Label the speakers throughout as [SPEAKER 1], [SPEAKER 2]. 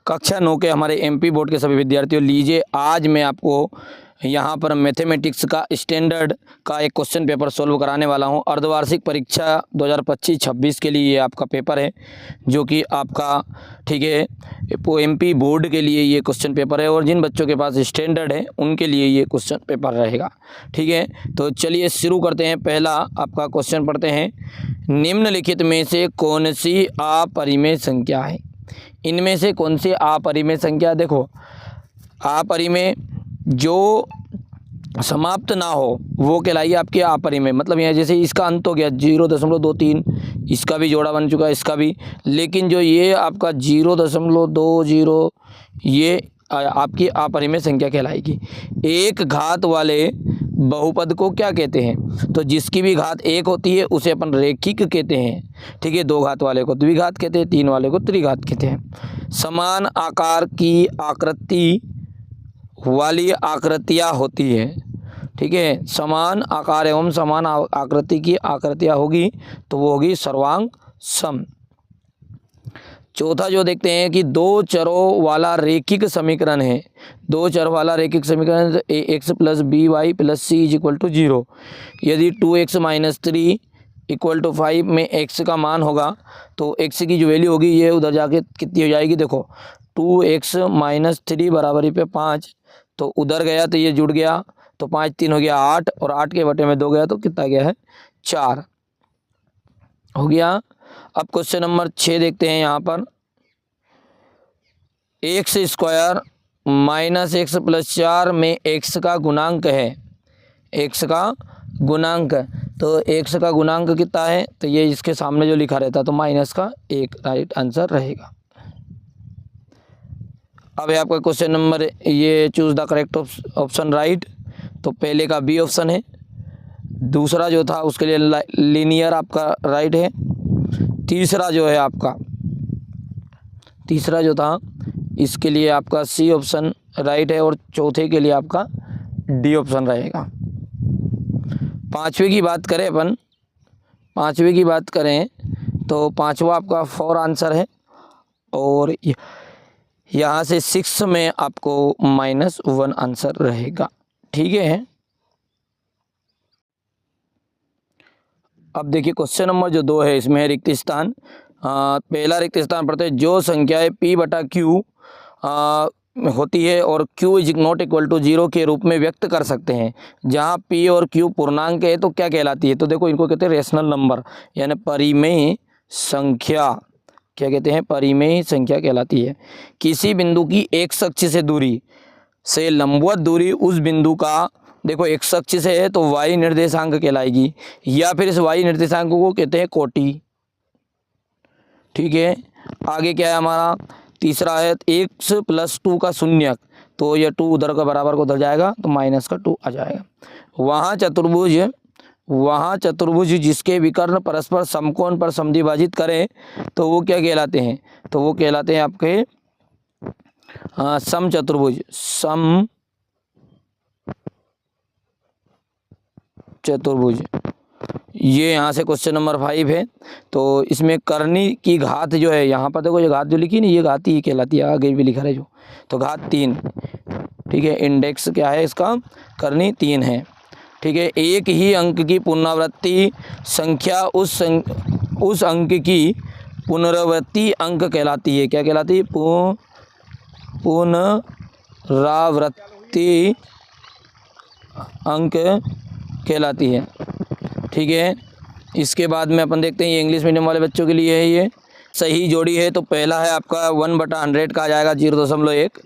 [SPEAKER 1] कक्षा 9 के हमारे एमपी बोर्ड के सभी विद्यार्थियों, लीजिए आज मैं आपको यहाँ पर मैथमेटिक्स का स्टैंडर्ड का एक क्वेश्चन पेपर सोल्व कराने वाला हूँ। अर्धवार्षिक परीक्षा 2025-26 के लिए ये आपका पेपर है, जो कि आपका ठीक है एमपी बोर्ड के लिए ये क्वेश्चन पेपर है, और जिन बच्चों के पास स्टैंडर्ड है उनके लिए ये क्वेश्चन पेपर रहेगा। ठीक है, तो चलिए शुरू करते हैं। पहला आपका क्वेश्चन पढ़ते हैं। निम्नलिखित में से कौन सी अपरिमेय संख्या है? इनमें से कौन सी अपरिमेय संख्या? देखो, अपरिमेय जो समाप्त ना हो वो कहलाइए आपकी अपरिमेय। मतलब यहाँ जैसे इसका अंत हो गया 0.23, इसका भी जोड़ा बन चुका है, इसका भी, लेकिन जो ये आपका 0.20 ये आपकी अपरिमेय संख्या कहलाएगी। एक घात वाले बहुपद को क्या कहते हैं? तो जिसकी भी घात एक होती है उसे अपन रैखिक कहते हैं। ठीक है, दो घात वाले को द्विघात कहते हैं, तीन वाले को त्रिघात कहते हैं। समान आकार की आकृति वाली आकृतियाँ होती है। ठीक है, समान आकार एवं समान आकृति की आकृतियाँ होगी तो वो होगी सर्वांग सम। चौथा जो देखते हैं कि दो चरों वाला रैखिक समीकरण है। दो चर वाला रैखिक समीकरण ax + by + c = 0। यदि 2x - 3 = 5 में x का मान होगा तो x की जो वैल्यू होगी ये उधर जाके कितनी हो जाएगी? देखो, 2x - 3 = 5, तो उधर गया तो ये जुड़ गया, तो 5 3 हो गया 8, और 8 के बटे में 2 गया तो कितना गया है? 4 हो गया। अब क्वेश्चन नंबर 6 देखते हैं। यहाँ पर x² - x + 4 में x का गुणांक है। x का गुणांक, तो x का गुणांक कितना है? तो ये इसके सामने जो लिखा रहता तो -1 राइट आंसर रहेगा। अब है आपका क्वेश्चन नंबर, ये choose the correct option right, तो पहले का बी ऑप्शन है। दूसरा जो था उसके लिए लीनियर आपका राइट है। तीसरा जो है आपका, तीसरा जो था इसके लिए आपका सी ऑप्शन राइट है, और चौथे के लिए आपका डी ऑप्शन रहेगा। पांचवे की बात करें अपन, पांचवे की बात करें तो पांचवा आपका 4 आंसर है, और यहाँ से 6 में आपको -1 आंसर रहेगा। ठीक है, अब देखिए क्वेश्चन नंबर जो 2 है इसमें है रिक्त स्थान। पहला रिक्त स्थान पढ़ते हैं। जो संख्याएं p/q होती है और q ≠ 0 के रूप में व्यक्त कर सकते हैं, जहां p और q पूर्णांक है तो क्या कहलाती है? तो देखो, इनको कहते हैं रेशनल नंबर, यानी परिमेय संख्या। क्या कहते हैं? परिमेय संख्या कहलाती है। किसी बिंदु की x अक्ष से दूरी से लंबवत दूरी उस बिंदु का, देखो x अक्ष से है तो y निर्देशांक कहलाएगी, या फिर इस y निर्देशांक को कहते हैं कोटि। ठीक है, आगे क्या है हमारा? तीसरा है x + 2 का शून्यक, तो ये 2 उधर का बराबर को उधर जाएगा तो -2 आ जाएगा। वहाँ चतुर्भुज जिसके विकर्ण परस्पर समकोण पर समद्विभाजित करें तो वो क्या कहलाते हैं? तो वो कहलाते हैं आपके समचतुर्भुज। समचतुर्भुज, ये यहाँ से क्वेश्चन नंबर 5 है। तो इसमें करनी की घात जो है, यहाँ पर देखो ये घात जो लिखी नहीं, ये घात ही कहलाती है, आगे भी लिखा है जो, तो घात 3। ठीक है, इंडेक्स क्या है इसका? करनी 3 है। ठीक है, एक ही अंक की पुनरावृत्ति संख्या उस अंक की पुनरावृत्ति अंक कहलाती है। क्या कहलाती है? पुनरावृत्ति अंक कहलाती है। ठीक है, इसके बाद में अपन देखते हैं, ये इंग्लिश मीडियम वाले बच्चों के लिए है। ये सही जोड़ी है, तो पहला है आपका 1/100 का आ जाएगा 0.1।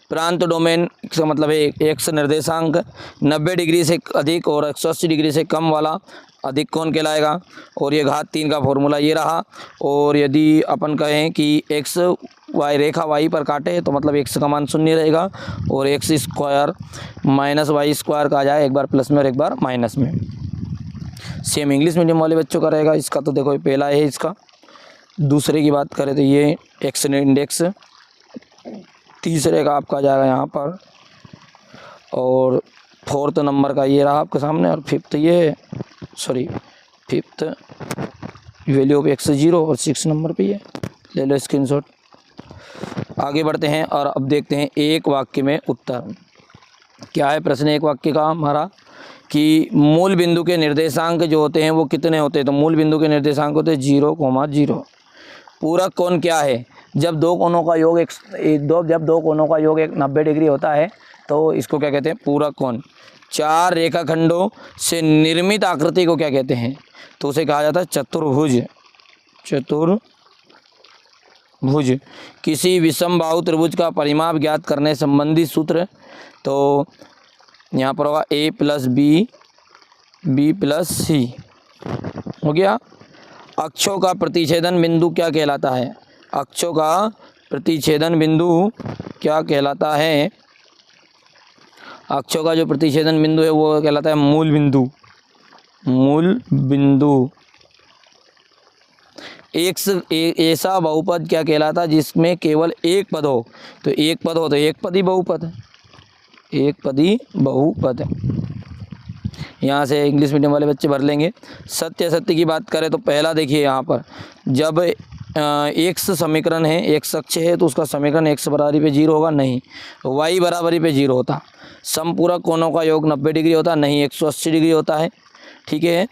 [SPEAKER 1] प्रांत डोमेन का मतलब है x निर्देशांक 90 डिग्री से अधिक और 180 डिग्री से कम वाला अधिक कोण कहलाएगा, और ये घात 3 का फॉर्मूला ये रहा। और यदि अपन कहें कि x y रेखा y पर काटे तो मतलब x का मान 0 रहेगा, और x² -y² का आ जाए, एक बार प्लस में और एक बार माइनस में। सेम इंग्लिश मीडियम वाले बच्चों का रहेगा। इसका तो देखो पहला है इसका। दूसरे की बात करें तो ये x इंडेक्स, तीसरे का आपका आ जाएगा यहाँ पर, और 4th नंबर का ये रहा आपके सामने, और 5th वैल्यू ऑफ x 0 और 6 नंबर पे ये ले लो स्क्रीनशॉट। आगे बढ़ते हैं और अब देखते हैं एक वाक्य में उत्तर क्या है। प्रश्न एक वाक्य का हमारा कि मूल बिंदु के निर्देशांक जो होते हैं वो कितने होते हैं। तो मूल बिंदु के निर्देशांक होते हैं 0,0। पूरक कोण क्या है। जब दो कोणों का योग 90 डिग्री होता है तो इसको क्या कहते हैं, पूरक कोण। चार रेखाखंडों से निर्मित आकृति को क्या कहते हैं, तो उसे कहा जाता है चतुर्भुज। चतुर्भुज। किसी विषमबाहु त्रिभुज का परिमाप ज्ञात करने संबंधी सूत्र, तो यहाँ पर होगा a + b b + c हो गया। अक्षों का प्रतिच्छेदन बिंदु क्या कहलाता है। अक्षों का प्रतिच्छेदन बिंदु क्या कहलाता है। अक्षों का जो प्रतिच्छेदन बिंदु है वो कहलाता है मूल बिंदु। मूल बिंदु। ऐसा बहुपद क्या कहलाता है जिसमें केवल एक पद हो। तो एक पद हो तो एक पदी बहुपद। एक पदी बहुपद। यहाँ से इंग्लिश मीडियम वाले बच्चे भर लेंगे। सत्य असत्य की बात करें तो पहला देखिए यहाँ पर, जब एक्स समीकरण है, एक्स अक्ष है तो उसका समीकरण एक्स बराबरी पे 0 होगा, नहीं। वाई बराबरी पे 0 होता। समपूरक कोणों का योग 90 डिग्री होता, नहीं 180 डिग्री होता है, ठीक है।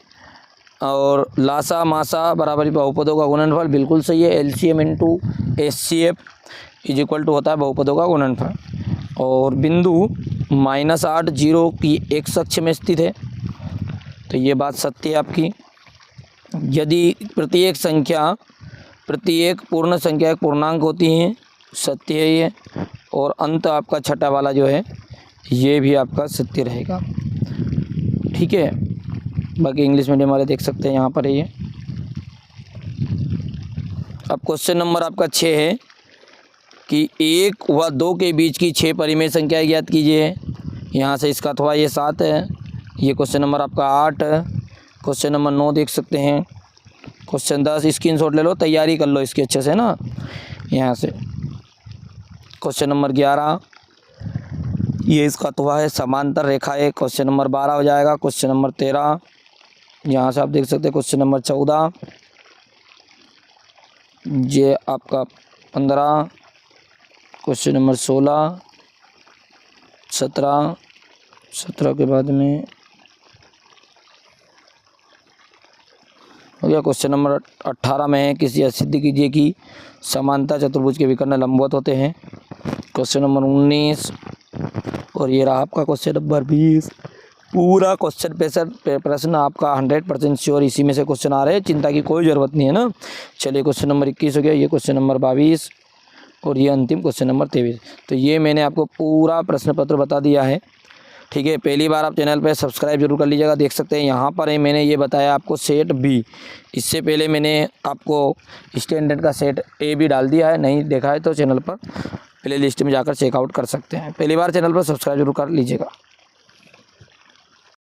[SPEAKER 1] और लासा मासा बराबरी बहुपदों का गुणनफल बिल्कुल सही है। LCM इंटू SCF = होता है बहुपदों का गुणनफल। और बिंदु -8 0 की एक्स अक्ष में स्थित है, तो ये बात सत्य है आपकी। यदि प्रत्येक पूर्ण संख्या एक पूर्णांक होती हैं, सत्य है ये। और अंत आपका छठा वाला जो है ये भी आपका सत्य रहेगा, ठीक है। बाकी इंग्लिश मीडियम वाले देख सकते हैं यहाँ पर है ये। अब क्वेश्चन नंबर आपका 6 है कि 1 व 2 के बीच की 6 परिमेय संख्याएं ज्ञात कीजिए। यहाँ से इसका अथवा ये 7 है। ये क्वेश्चन नंबर आपका 8 है। क्वेश्चन नंबर 9 देख सकते हैं। क्वेश्चन 10 स्क्रीनशॉट ले लो, तैयारी कर लो इसके अच्छे से ना यहाँ से। क्वेश्चन नंबर 11 ये इसका अथवा है, समांतर रेखा है। क्वेश्चन नंबर 12 हो जाएगा। क्वेश्चन नंबर 13 यहाँ से आप देख सकते हैं। क्वेश्चन नंबर 14 ये आपका 15। क्वेश्चन नंबर 16 17 के बाद में हो गया। क्वेश्चन नंबर 18 में है, किसी सिद्ध कीजिए कि समांतर चतुर्भुज के विकर्ण लंबवत होते हैं। क्वेश्चन नंबर 19 और ये रहा आपका क्वेश्चन नंबर 20। पूरा क्वेश्चन प्रश्न आपका 100% श्योर इसी में से क्वेश्चन आ रहे हैं, चिंता की कोई ज़रूरत नहीं है ना। चलिए क्वेश्चन नंबर 21 हो गया, ये क्वेश्चन नंबर 22 और ये अंतिम क्वेश्चन नंबर 23। तो ये मैंने आपको पूरा प्रश्न पत्र बता दिया है, ठीक है। पहली बार आप चैनल पे सब्सक्राइब जरूर कर लीजिएगा। देख सकते हैं यहाँ पर मैंने ये बताया आपको सेट बी। इससे पहले मैंने आपको स्टैंडर्ड का सेट ए भी डाल दिया है, नहीं देखा है तो चैनल पर प्ले लिस्ट में जाकर चेकआउट कर सकते हैं। पहली बार चैनल पर सब्सक्राइब जरूर कर लीजिएगा।